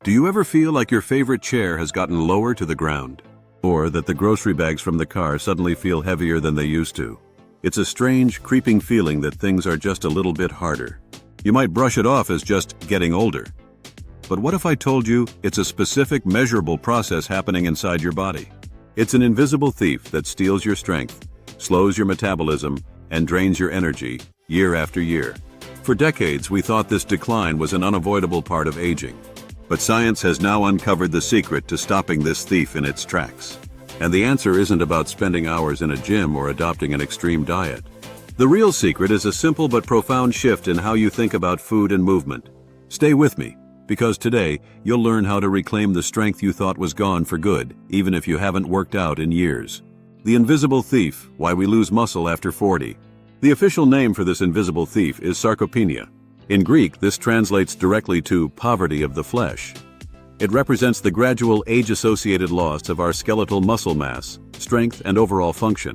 Do you ever feel like your favorite chair has gotten lower to the ground? Or that the grocery bags from the car suddenly feel heavier than they used to? It's a strange, creeping feeling that things are just a little bit harder. You might brush it off as just getting older. But what if I told you it's a specific, measurable process happening inside your body? It's an invisible thief that steals your strength, slows your metabolism, and drains your energy year after year. For decades, we thought this decline was an unavoidable part of aging. But science has now uncovered the secret to stopping this thief in its tracks. And the answer isn't about spending hours in a gym or adopting an extreme diet. The real secret is a simple but profound shift in how you think about food and movement. Stay with me, because today you'll learn how to reclaim the strength you thought was gone for good, even if you haven't worked out in years. The invisible thief, why we lose muscle after 40. The official name for this invisible thief is sarcopenia. In Greek, this translates directly to poverty of the flesh. It represents the gradual age-associated loss of our skeletal muscle mass, strength, and overall function.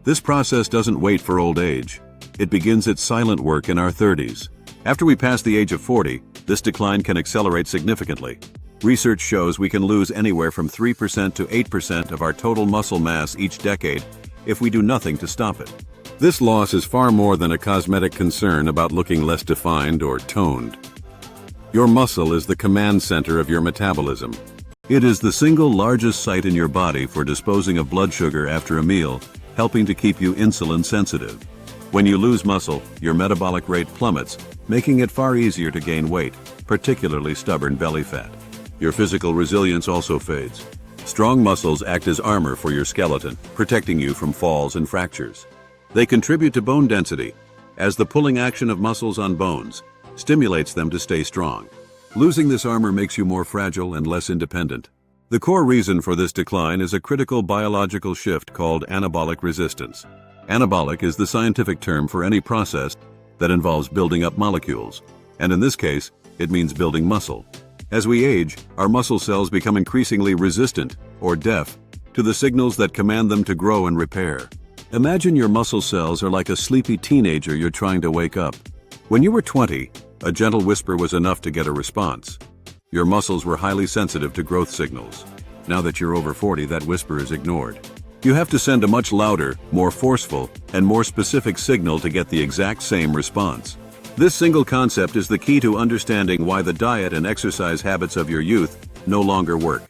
This process doesn't wait for old age. It begins its silent work in our 30s. After we pass the age of 40, this decline can accelerate significantly. Research shows we can lose anywhere from 3% to 8% of our total muscle mass each decade if we do nothing to stop it. This loss is far more than a cosmetic concern about looking less defined or toned. Your muscle is the command center of your metabolism. It is the single largest site in your body for disposing of blood sugar after a meal, helping to keep you insulin sensitive. When you lose muscle, your metabolic rate plummets, making it far easier to gain weight, particularly stubborn belly fat. Your physical resilience also fades. Strong muscles act as armor for your skeleton, protecting you from falls and fractures. They contribute to bone density, as the pulling action of muscles on bones stimulates them to stay strong. Losing this armor makes you more fragile and less independent. The core reason for this decline is a critical biological shift called anabolic resistance. Anabolic is the scientific term for any process that involves building up molecules, and in this case, it means building muscle. As we age, our muscle cells become increasingly resistant, or deaf, to the signals that command them to grow and repair. Imagine your muscle cells are like a sleepy teenager you're trying to wake up. When you were 20, a gentle whisper was enough to get a response. Your muscles were highly sensitive to growth signals. Now that you're over 40, that whisper is ignored. You have to send a much louder, more forceful, and more specific signal to get the exact same response. This single concept is the key to understanding why the diet and exercise habits of your youth no longer work.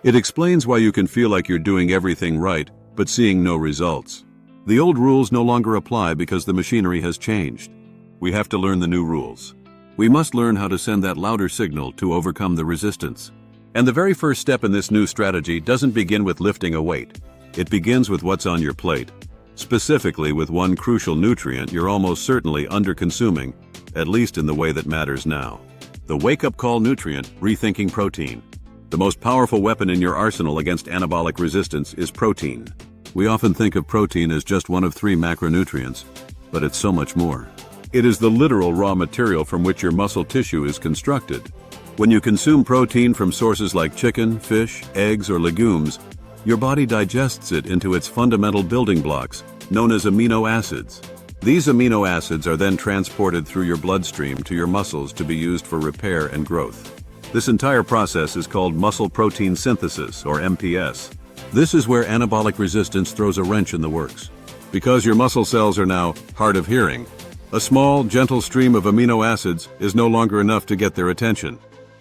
It explains why you can feel like you're doing everything right, but seeing no results. The old rules no longer apply because the machinery has changed. We have to learn the new rules. We must learn how to send that louder signal to overcome the resistance. And the very first step in this new strategy doesn't begin with lifting a weight. It begins with what's on your plate, specifically with one crucial nutrient you're almost certainly under-consuming, at least in the way that matters now. The wake-up call nutrient, rethinking protein. The most powerful weapon in your arsenal against anabolic resistance is protein. We often think of protein as just one of 3 macronutrients, but it's so much more. It is the literal raw material from which your muscle tissue is constructed. When you consume protein from sources like chicken, fish, eggs, or legumes, your body digests it into its fundamental building blocks, known as amino acids. These amino acids are then transported through your bloodstream to your muscles to be used for repair and growth. This entire process is called muscle protein synthesis, or MPS. This is where anabolic resistance throws a wrench in the works. Because your muscle cells are now hard of hearing, a small, gentle stream of amino acids is no longer enough to get their attention.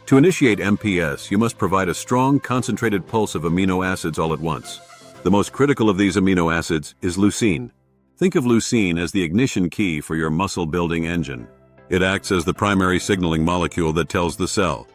To initiate MPS, you must provide a strong, concentrated pulse of amino acids all at once. The most critical of these amino acids is leucine. Think of leucine as the ignition key for your muscle-building engine. It acts as the primary signaling molecule that tells the cell,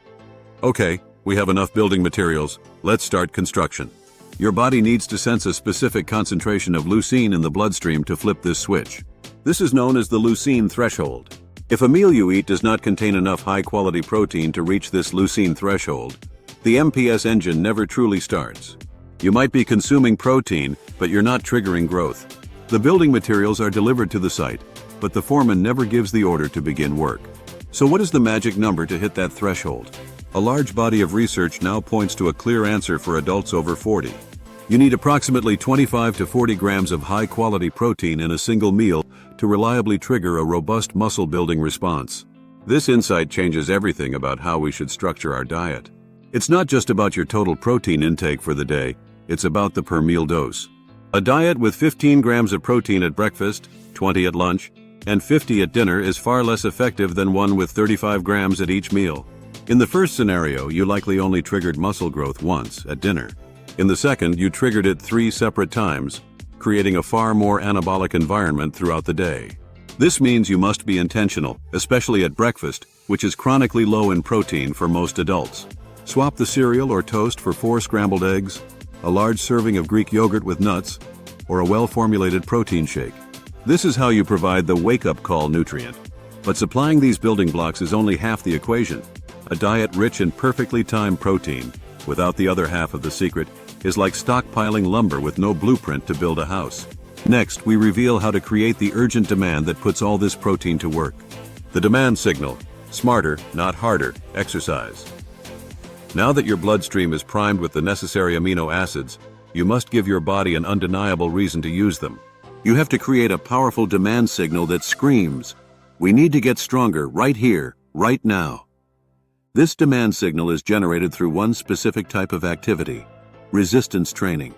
"Okay, we have enough building materials, let's start construction." Your body needs to sense a specific concentration of leucine in the bloodstream to flip this switch. This is known as the leucine threshold. If a meal you eat does not contain enough high-quality protein to reach this leucine threshold, the MPS engine never truly starts. You might be consuming protein, but you're not triggering growth. The building materials are delivered to the site, but the foreman never gives the order to begin work. So what is the magic number to hit that threshold? A large body of research now points to a clear answer for adults over 40. You need approximately 25 to 40 grams of high-quality protein in a single meal to reliably trigger a robust muscle-building response. This insight changes everything about how we should structure our diet. It's not just about your total protein intake for the day, it's about the per meal dose. A diet with 15 grams of protein at breakfast, 20 at lunch, and 50 at dinner is far less effective than one with 35 grams at each meal. In the first scenario, you likely only triggered muscle growth once, at dinner. In the second, you triggered it 3 separate times, creating a far more anabolic environment throughout the day. This means you must be intentional, especially at breakfast, which is chronically low in protein for most adults. Swap the cereal or toast for 4 scrambled eggs, a large serving of Greek yogurt with nuts, or a well-formulated protein shake. This is how you provide the wake-up call nutrient. But supplying these building blocks is only half the equation. A diet rich in perfectly timed protein, without the other half of the secret, is like stockpiling lumber with no blueprint to build a house. Next, we reveal how to create the urgent demand that puts all this protein to work. The demand signal: smarter, not harder, exercise. Now that your bloodstream is primed with the necessary amino acids, you must give your body an undeniable reason to use them. You have to create a powerful demand signal that screams, "We need to get stronger right here, right now." This demand signal is generated through one specific type of activity: resistance training.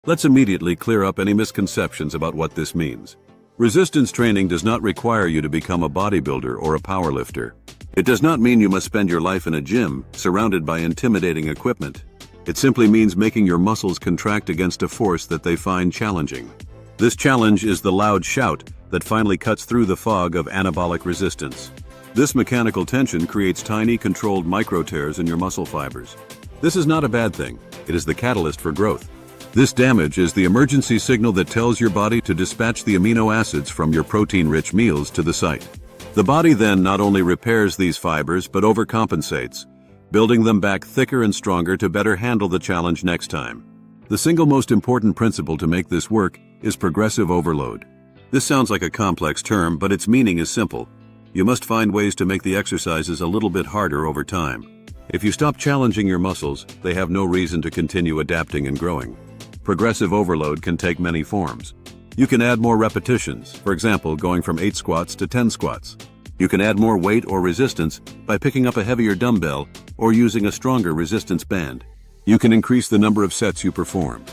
Let's immediately clear up any misconceptions about what this means. Resistance training does not require you to become a bodybuilder or a powerlifter. It does not mean you must spend your life in a gym, surrounded by intimidating equipment. It simply means making your muscles contract against a force that they find challenging. This challenge is the loud shout that finally cuts through the fog of anabolic resistance. This mechanical tension creates tiny, controlled micro-tears in your muscle fibers. This is not a bad thing. It is the catalyst for growth. This damage is the emergency signal that tells your body to dispatch the amino acids from your protein-rich meals to the site. The body then not only repairs these fibers but overcompensates, building them back thicker and stronger to better handle the challenge next time. The single most important principle to make this work is progressive overload. This sounds like a complex term, but its meaning is simple. You must find ways to make the exercises a little bit harder over time. If you stop challenging your muscles, they have no reason to continue adapting and growing. Progressive overload can take many forms. You can add more repetitions, for example, going from 8 squats to 10 squats. You can add more weight or resistance by picking up a heavier dumbbell or using a stronger resistance band. You can increase the number of sets you perform.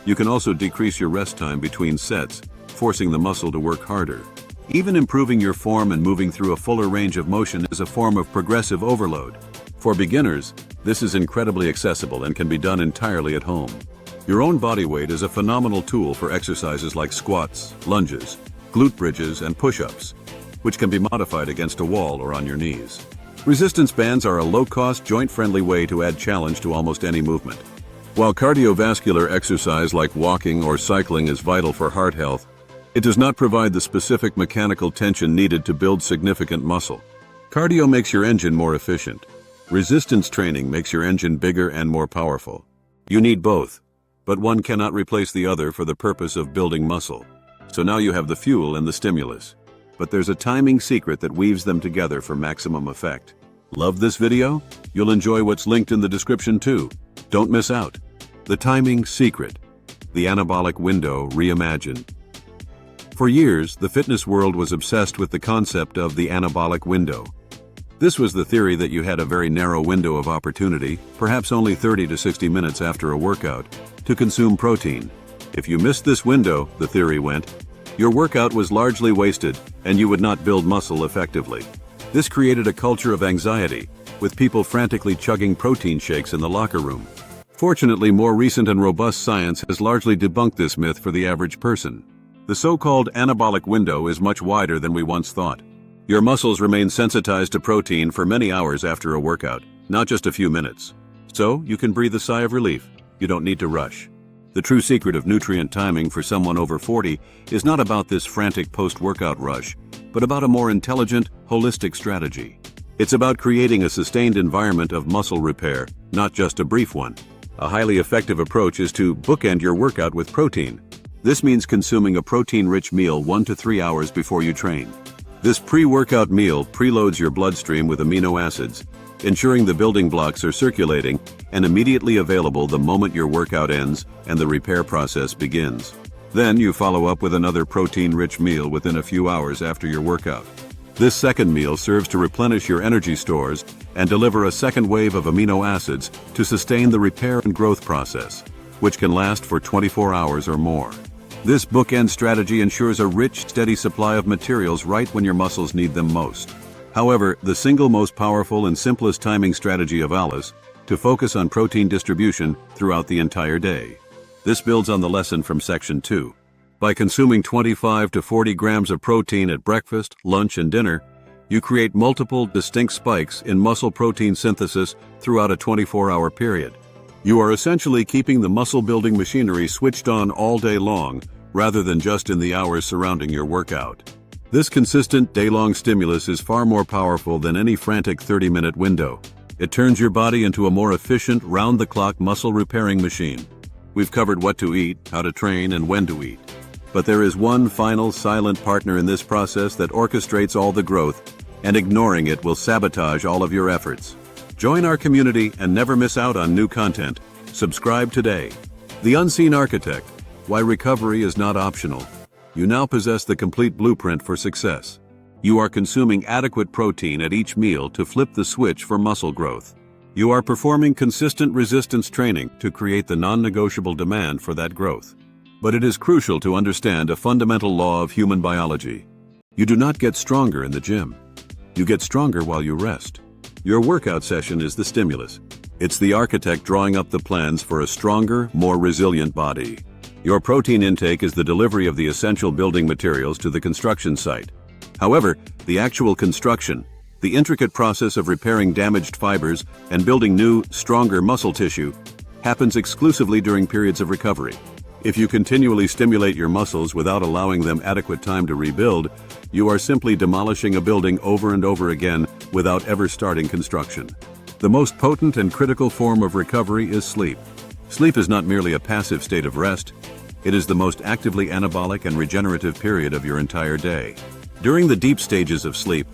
You can also decrease your rest time between sets, forcing the muscle to work harder. Even improving your form and moving through a fuller range of motion is a form of progressive overload. For beginners, this is incredibly accessible and can be done entirely at home. Your own body weight is a phenomenal tool for exercises like squats, lunges, glute bridges, and push-ups, which can be modified against a wall or on your knees. Resistance bands are a low-cost, joint-friendly way to add challenge to almost any movement. While cardiovascular exercise like walking or cycling is vital for heart health, it does not provide the specific mechanical tension needed to build significant muscle. Cardio makes your engine more efficient. Resistance training makes your engine bigger and more powerful. You need both, but one cannot replace the other for the purpose of building muscle. So now you have the fuel and the stimulus. But there's a timing secret that weaves them together for maximum effect. Love this video? You'll enjoy what's linked in the description too. Don't miss out. The timing secret. The anabolic window reimagined. For years, the fitness world was obsessed with the concept of the anabolic window. This was the theory that you had a very narrow window of opportunity, perhaps only 30 to 60 minutes after a workout, to consume protein. If you missed this window, the theory went, your workout was largely wasted and you would not build muscle effectively. This created a culture of anxiety, with people frantically chugging protein shakes in the locker room. Fortunately, more recent and robust science has largely debunked this myth for the average person. The so-called anabolic window is much wider than we once thought. Your muscles remain sensitized to protein for many hours after a workout, not just a few minutes. So, you can breathe a sigh of relief. You don't need to rush. The true secret of nutrient timing for someone over 40 is not about this frantic post-workout rush, but about a more intelligent, holistic strategy. It's about creating a sustained environment of muscle repair, not just a brief one. A highly effective approach is to bookend your workout with protein. This means consuming a protein-rich meal 1 to 3 hours before you train. This pre-workout meal preloads your bloodstream with amino acids, ensuring the building blocks are circulating and immediately available the moment your workout ends and the repair process begins. Then you follow up with another protein-rich meal within a few hours after your workout. This second meal serves to replenish your energy stores and deliver a second wave of amino acids to sustain the repair and growth process, which can last for 24 hours or more. This bookend strategy ensures a rich, steady supply of materials right when your muscles need them most. However, the single most powerful and simplest timing strategy of all is to focus on protein distribution throughout the entire day. This builds on the lesson from Section 2. By consuming 25 to 40 grams of protein at breakfast, lunch, and dinner, you create multiple distinct spikes in muscle protein synthesis throughout a 24-hour period. You are essentially keeping the muscle-building machinery switched on all day long, rather than just in the hours surrounding your workout. This consistent day-long stimulus is far more powerful than any frantic 30-minute window. It turns your body into a more efficient, round-the-clock muscle-repairing machine. We've covered what to eat, how to train, and when to eat. But there is one final silent partner in this process that orchestrates all the growth, and ignoring it will sabotage all of your efforts. Join our community and never miss out on new content. Subscribe today. The Unseen Architect: Why Recovery is Not Optional. You now possess the complete blueprint for success. You are consuming adequate protein at each meal to flip the switch for muscle growth. You are performing consistent resistance training to create the non-negotiable demand for that growth. But it is crucial to understand a fundamental law of human biology. You do not get stronger in the gym. You get stronger while you rest. Your workout session is the stimulus. It's the architect drawing up the plans for a stronger, more resilient body. Your protein intake is the delivery of the essential building materials to the construction site. However, the actual construction, the intricate process of repairing damaged fibers and building new, stronger muscle tissue, happens exclusively during periods of recovery. If you continually stimulate your muscles without allowing them adequate time to rebuild, you are simply demolishing a building over and over again without ever starting construction. The most potent and critical form of recovery is sleep. Sleep is not merely a passive state of rest. It is the most actively anabolic and regenerative period of your entire day. During the deep stages of sleep,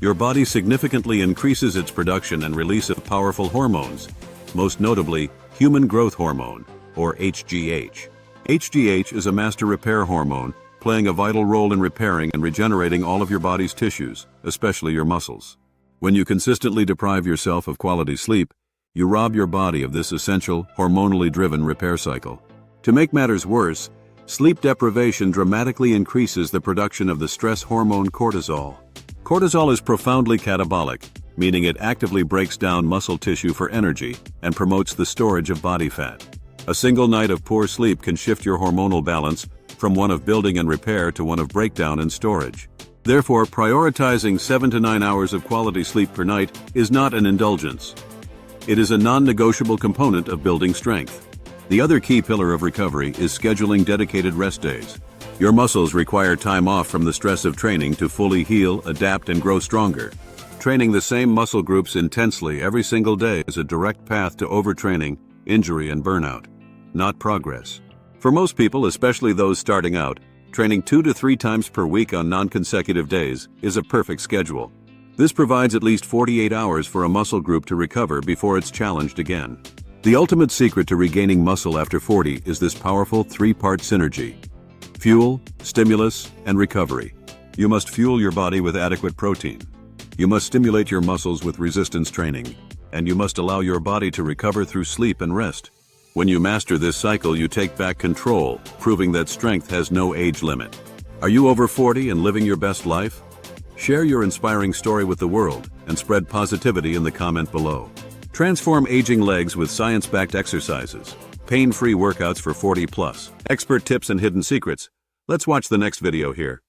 your body significantly increases its production and release of powerful hormones, most notably human growth hormone, or HGH. HGH is a master repair hormone, playing a vital role in repairing and regenerating all of your body's tissues, especially your muscles. When you consistently deprive yourself of quality sleep, you rob your body of this essential, hormonally driven repair cycle. To make matters worse, sleep deprivation dramatically increases the production of the stress hormone cortisol. Cortisol is profoundly catabolic, meaning it actively breaks down muscle tissue for energy and promotes the storage of body fat. A single night of poor sleep can shift your hormonal balance from one of building and repair to one of breakdown and storage. Therefore, prioritizing 7 to 9 hours of quality sleep per night is not an indulgence. It is a non-negotiable component of building strength. The other key pillar of recovery is scheduling dedicated rest days. Your muscles require time off from the stress of training to fully heal, adapt, and grow stronger. Training the same muscle groups intensely every single day is a direct path to overtraining, injury, and burnout, not progress. For most people, especially those starting out, training 2 to 3 times per week on non-consecutive days is a perfect schedule. This provides at least 48 hours for a muscle group to recover before it's challenged again. The ultimate secret to regaining muscle after 40 is this powerful 3-part synergy: fuel, stimulus, and recovery. You must fuel your body with adequate protein. You must stimulate your muscles with resistance training, and you must allow your body to recover through sleep and rest. When you master this cycle, you take back control, proving that strength has no age limit. Are you over 40 and living your best life? Share your inspiring story with the world and spread positivity in the comment below. Transform aging legs with science-backed exercises, pain-free workouts for 40+, expert tips and hidden secrets. Let's watch the next video here.